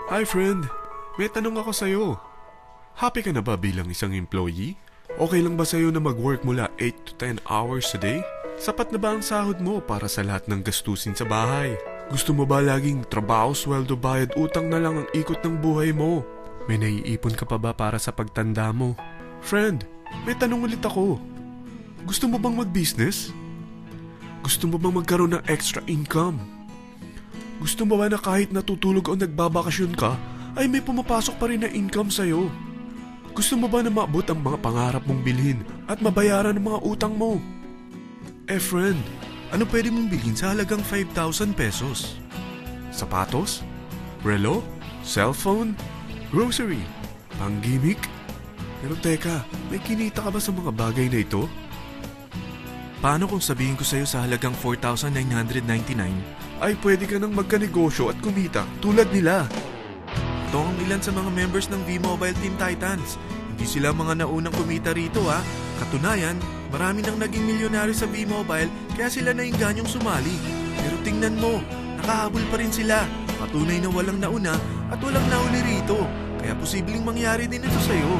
Hi friend, may tanong ako sa'yo. Happy ka na ba bilang isang employee? Okay lang ba sa'yo na mag-work mula 8 to 10 hours a day? Sapat na ba ang sahod mo para sa lahat ng gastusin sa bahay? Gusto mo ba laging trabaho, sweldo, bayad, utang na lang ang ikot ng buhay mo? May naiipon ka pa ba para sa pagtanda mo? Friend, may tanong ulit ako. Gusto mo bang mag-business? Gusto mo bang magkaroon ng extra income? Gusto mo ba na kahit natutulog o nagbabakasyon ka, ay may pumapasok pa rin na income sa'yo? Gusto mo ba na maabot ang mga pangarap mong bilhin at mabayaran ang mga utang mo? Friend, ano pwede mong bilhin sa halagang 5,000 pesos? Sapatos? Relo? Cellphone? Grocery? Panggimik? Pero teka, may kinita ka ba sa mga bagay na ito? Paano kung sabihin ko sa'yo sa halagang 4,999? Ay pwede ka nang magkanegosyo at kumita tulad nila. Ito ang ilan sa mga members ng V-Mobile Team Titans. Hindi sila mga naunang kumita rito ha. Katunayan, marami nang naging milyonaryo sa V-Mobile kaya sila naingganyong sumali. Pero tingnan mo, nakahabol pa rin sila. Patunay na walang nauna at walang nauli rito. Kaya posibleng mangyari din ito sa'yo.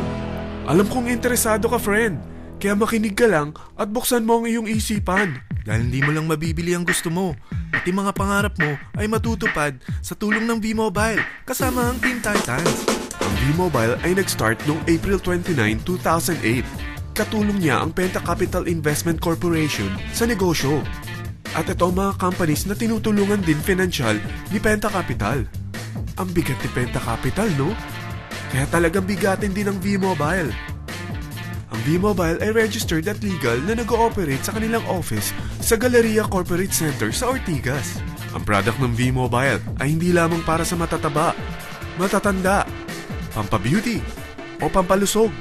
Alam kong interesado ka friend. Kaya makinig ka lang at buksan mo ang iyong isipan. Dahil hindi mo lang mabibili ang gusto mo. Pati mga pangarap mo ay matutupad sa tulong ng V-Mobile kasama ang Team Titans. Ang V-Mobile ay nag-start noong April 29, 2008. Katulong niya ang Penta Capital Investment Corporation sa negosyo. At ito ang mga companies na tinutulungan din financial ni Penta Capital. Ang bigat ni Penta Capital, no? Kaya talagang bigatin din ang V-Mobile. Ang V-Mobile ay registered at legal na nag-ooperate sa kanilang office sa Galleria Corporate Center sa Ortigas. Ang product ng V-Mobile ay hindi lamang para sa matataba, matatanda, pampabeauty, o pampalusog.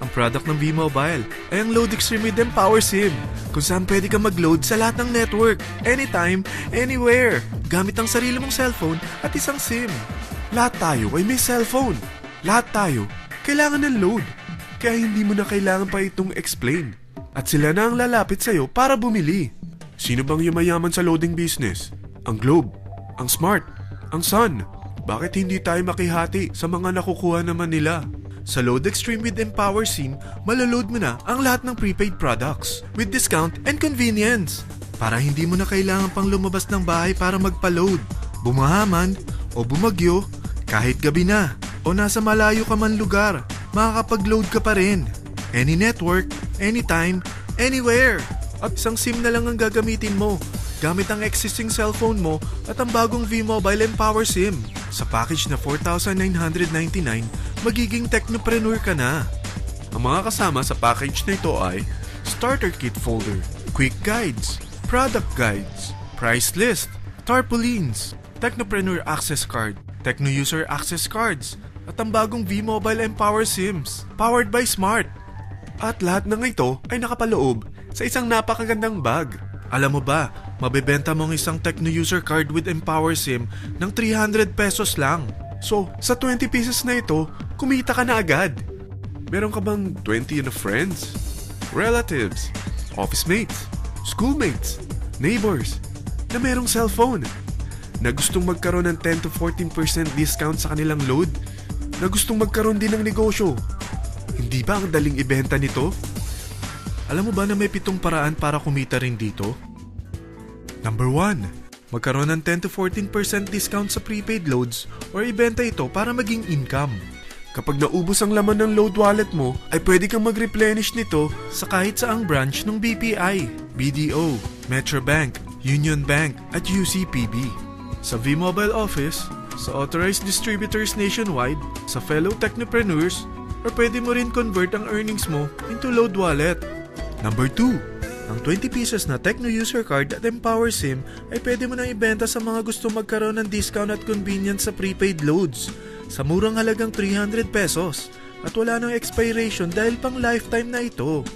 Ang product ng V-Mobile ay ang Load Extreme with Empower SIM, kung saan pwede ka mag-load sa lahat ng network, anytime, anywhere, gamit ang sarili mong cellphone at isang SIM. Lahat tayo ay may cellphone. Lahat tayo kailangan ng load. Kaya hindi mo na kailangan pa itong explain. At sila na ang lalapit sa'yo para bumili. Sino bang yumayaman sa loading business? Ang Globe, ang Smart, ang Sun. Bakit hindi tayo makihati sa mga nakukuha naman nila? Sa Load Extreme with Empower SIM, maloload mo na ang lahat ng prepaid products with discount and convenience. Para hindi mo na kailangan pang lumabas ng bahay para magpa-load. Bumahaman o bumagyo, kahit gabi na o nasa malayo ka man lugar, makakapag-load ka pa rin. Any network, anytime, anywhere. At isang SIM na lang ang gagamitin mo gamit ang existing cellphone mo at ang bagong V-Mobile Empower SIM. Sa package na 4,999, magiging technopreneur ka na. Ang mga kasama sa package na ito ay Starter Kit Folder, Quick Guides, Product Guides, Price List, Tarpaulins, Technopreneur Access Card, Techno User Access Cards, at ang bagong V-Mobile Empower SIMs, powered by Smart. At lahat ng ito ay nakapaloob sa isang napakagandang bag. Alam mo ba, mabebenta mo ang isang Techno User Card with Empower SIM ng 300 pesos lang. So, sa 20 pieces na ito, kumita ka na agad. Meron ka bang 20 na friends, relatives, office mates, schoolmates, neighbors, na merong cellphone, na gustong magkaroon ng 10 to 14% discount sa kanilang load, na gustong magkaroon din ng negosyo? Hindi ba ang daling ibenta nito? Alam mo ba na may 7 paraan para kumita rin dito? Number 1, magkaroon ng 10 to 14% discount sa prepaid loads or ibenta ito para maging income. Kapag naubos ang laman ng load wallet mo, ay pwede kang mag-replenish nito sa kahit saang branch ng BPI, BDO, Metrobank, Union Bank at UCPB. Sa V-Mobile Office, sa authorized distributors nationwide, sa fellow technopreneurs, or pwede mo rin convert ang earnings mo into load wallet. Number 2, ang 20 pieces na Techno User Card at Empower SIM ay pwede mo nang ibenta sa mga gusto magkaroon ng discount at convenience sa prepaid loads sa murang halagang 300 pesos at wala nang expiration dahil pang lifetime na ito.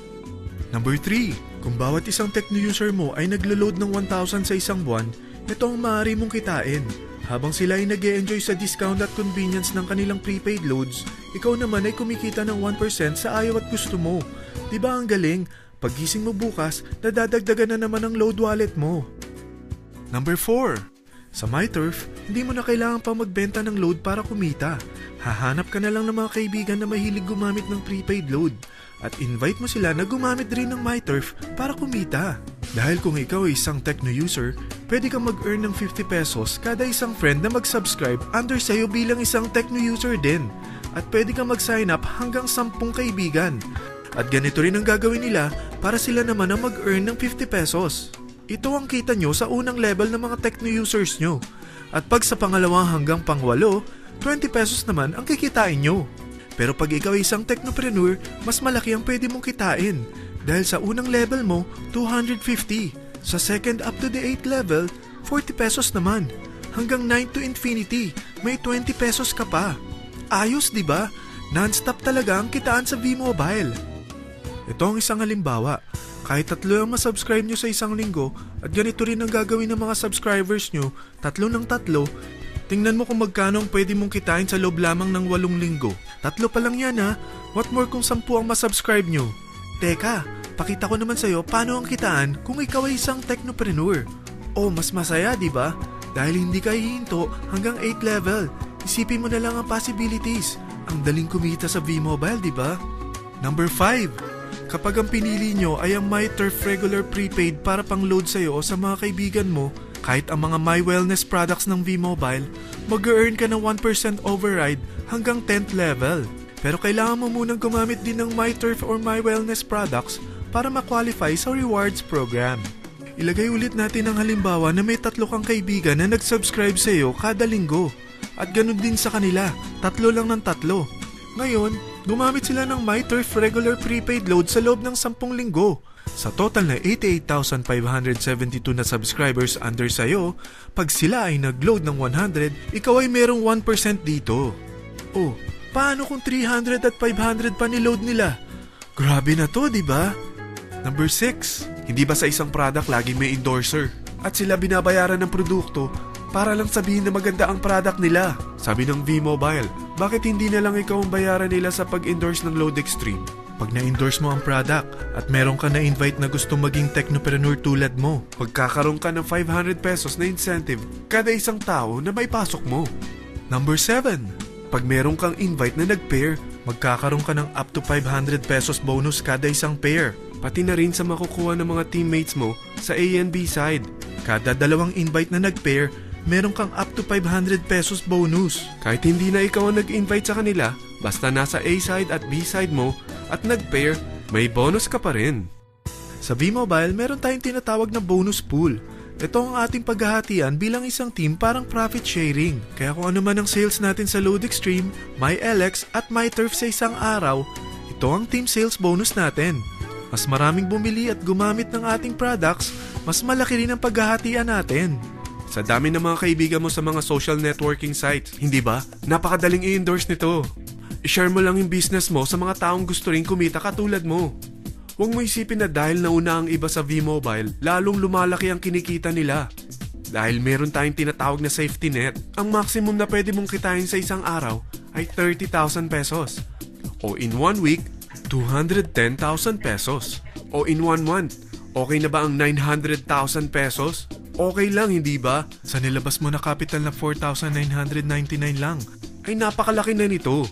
Number 3, kung bawat isang Techno user mo ay naglo-load ng 1,000 sa isang buwan, ito ang maaari mong kitain. Habang sila ay nag-e-enjoy sa discount at convenience ng kanilang prepaid loads, ikaw naman ay kumikita ng 1% sa ayaw at gusto mo. Diba ang galing? Paggising mo bukas, nadadagdagan na naman ang load wallet mo. Number 4. Sa MyTurf, hindi mo na kailangan pa magbenta ng load para kumita. Hahanap ka na lang ng mga kaibigan na mahilig gumamit ng prepaid load at invite mo sila na gumamit rin ng MyTurf para kumita. Dahil kung ikaw ay isang Tecno user, pwede kang mag-earn ng 50 pesos kada isang friend na mag-subscribe under sa'yo bilang isang Tecno user din. At pwede kang mag-sign up hanggang 10 kaibigan. At ganito rin ang gagawin nila para sila naman ang mag-earn ng 50 pesos. Ito ang kita nyo sa unang level ng mga Tecno users nyo. At pag sa pangalawa hanggang pang-8, 20 pesos naman ang kikitain nyo. Pero pag ikaw ay isang technopreneur, mas malaki ang pwede mong kitain. Dahil sa unang level mo, 250. Sa second up to the 8th level, 40 pesos naman. Hanggang 9 to infinity, may 20 pesos ka pa. Ayos, di ba? Non-stop talaga ang kitaan sa V-Mobile. Ito ang isang halimbawa. Kahit 3 ang masubscribe nyo sa isang linggo at ganito rin ang gagawin ng mga subscribers nyo, 3 ng 3, tingnan mo kung magkano ang pwede mong kitain sa loob lamang ng 8 linggo. 3 pa lang yan ha. What more kung 10 ang masubscribe nyo? Teka, pakita ko naman sa'yo paano ang kitaan kung ikaw ay isang technopreneur. Oh, mas masaya, di ba? Dahil hindi ka hihinto hanggang 8 level. Isipin mo na lang ang possibilities. Ang daling kumita sa V-Mobile, di ba? Number 5. Kapag ang pinili nyo ay ang MyTurf Regular Prepaid para pang-load sa'yo o sa mga kaibigan mo, kahit ang mga My Wellness products ng V-Mobile, mag-earn ka ng 1% override hanggang 10th level. Pero kailangan mo munang gumamit din ng MyTurf or My Wellness products para ma-qualify sa rewards program. Ilagay ulit natin ang halimbawa na may 3 kang kaibigan na nag-subscribe sa'yo kada linggo. At ganun din sa kanila, 3 lang ng 3. Ngayon, gumamit sila ng MyTurf Regular Prepaid Load sa loob ng 10 linggo. Sa total na 88,572 na subscribers under sa'yo, pag sila ay nag-load ng 100, ikaw ay merong 1% dito. Oh, paano kung 300 at 500 pa ni-load nila? Grabe na to, di ba? Number 6. Hindi ba sa isang product laging may endorser? At sila binabayaran ng produkto para lang sabihin na maganda ang product nila. Sabi ng V-Mobile, bakit hindi na lang ikaw ang bayaran nila sa pag-endorse ng Load Extreme? Pag na-endorse mo ang product at meron ka na-invite na gustong maging technopreneur tulad mo, magkakaroon ka ng 500 pesos na incentive kada isang tao na may pasok mo. Number 7. Pag meron kang invite na nag-pair, magkakaroon ka ng up to 500 pesos bonus kada isang pair. Pati na rin sa makukuha ng mga teammates mo sa A and B side. Kada 2 invite na nag-pair, meron kang up to 500 pesos bonus. Kahit hindi na ikaw ang nag-invite sa kanila, basta nasa A side at B side mo at nag-pair, may bonus ka pa rin. Sa V-Mobile, meron tayong tinatawag na bonus pool. Ito ang ating paghahatian bilang isang team parang profit sharing. Kaya kung ano man ang sales natin sa Load Extreme, MyLX at MyTurf sa isang araw, ito ang team sales bonus natin. Mas maraming bumili at gumamit ng ating products, mas malaki rin ang paghahatian natin. Sa dami ng mga kaibigan mo sa mga social networking sites, hindi ba? Napakadaling i-endorse nito. I-share mo lang yung business mo sa mga taong gusto rin kumita katulad mo. Huwag mo isipin na dahil nauna ang iba sa V-Mobile, lalong lumalaki ang kinikita nila. Dahil meron tayong tinatawag na safety net, ang maximum na pwede mong kitain sa isang araw ay 30,000 pesos. O in 1 week, 210,000 pesos. O in 1 month, okay na ba ang 900,000 pesos? Okay lang, hindi ba? Sa nilabas mo na capital na 4,999 lang, ay napakalaki na nito.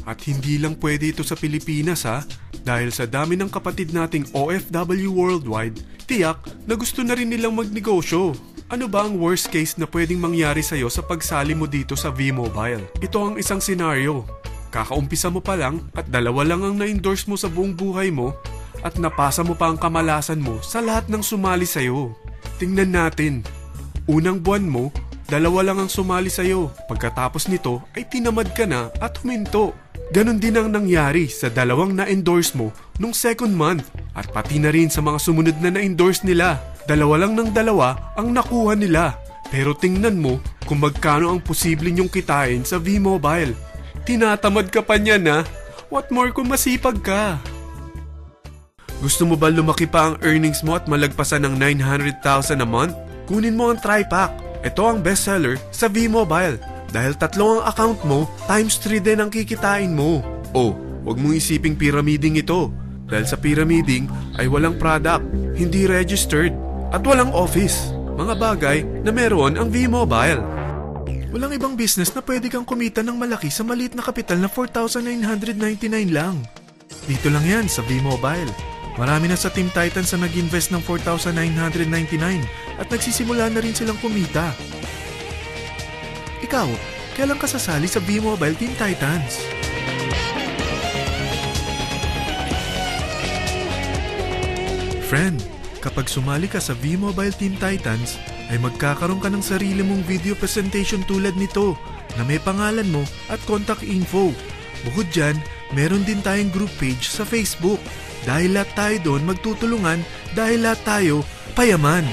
At hindi lang pwede ito sa Pilipinas ha, dahil sa dami ng kapatid nating OFW worldwide, tiyak na gusto na rin nilang magnegosyo. Ano ba ang worst case na pwedeng mangyari sa'yo sa pagsali mo dito sa V-Mobile? Ito ang isang senaryo. Kakaumpisa mo pa lang at 2 lang ang na-endorse mo sa buong buhay mo at napasa mo pa ang kamalasan mo sa lahat ng sumali sa'yo. Tingnan natin. Unang buwan mo, 2 lang ang sumali sa'yo. Pagkatapos nito ay tinamad ka na at huminto. Ganon din ang nangyari sa 2 na-endorse mo nung second month at pati na rin sa mga sumunod na na-endorse nila. 2 lang ng 2 ang nakuha nila. Pero tingnan mo kung magkano ang posible nyong kitain sa V-Mobile. Tinatamad ka pa niyan ha? What more kung masipag ka? Gusto mo ba lumaki pa ang earnings mo at malagpasan ng 900,000 a month? Kunin mo ang TriPack. Ito ang bestseller sa V-Mobile. Dahil 3 ang account mo, times 3 din ang kikitain mo. Oh, huwag mong isiping pyramiding ito. Dahil sa pyramiding ay walang product, hindi registered, at walang office. mga bagay na meron ang V-Mobile. Walang ibang business na pwede kang kumita ng malaki sa maliit na kapital na 4,999 lang. Dito lang yan sa V-Mobile. Marami na sa Team Titans na nag-invest ng 4,999 at nagsisimula na rin silang kumita. Ikaw, kailan ka sasali sa V-Mobile Team Titans? Friend, kapag sumali ka sa V-Mobile Team Titans, ay magkakaroon ka ng sarili mong video presentation tulad nito na may pangalan mo at contact info. Bukod dyan, meron din tayong group page sa Facebook. Dahil lahat tayo doon magtutulungan dahil lahat tayo payaman.